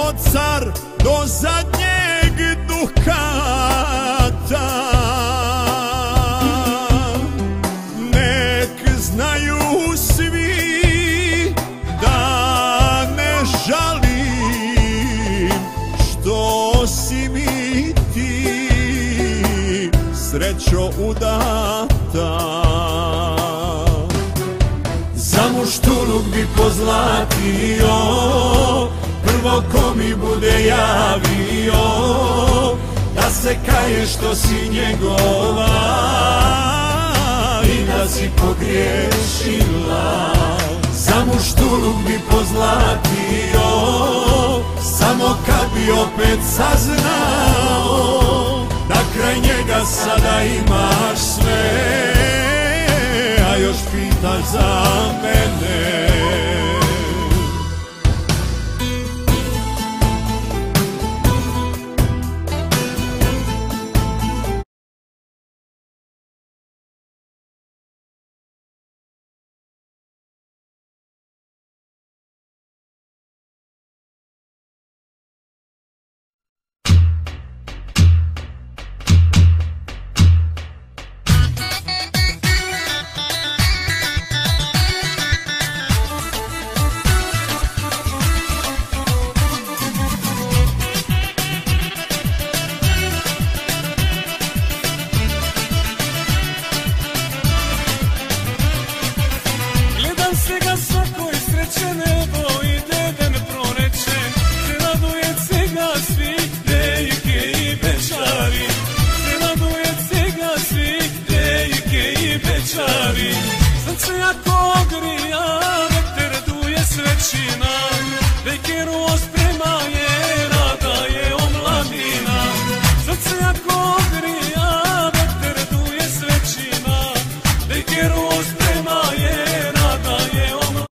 bio car do zadnjeg dukata. Nek znaju svi da ne žalim što si mi ti srećo udata. Za muštuluk bi pozlatio prvo ko mi bude javio da se kaje što si njegova i da si pogriješila. Za muštuluk bi pozlatio samo kad bi opet saznao da kraj njega sada imaš sve, a još pitaš za mene.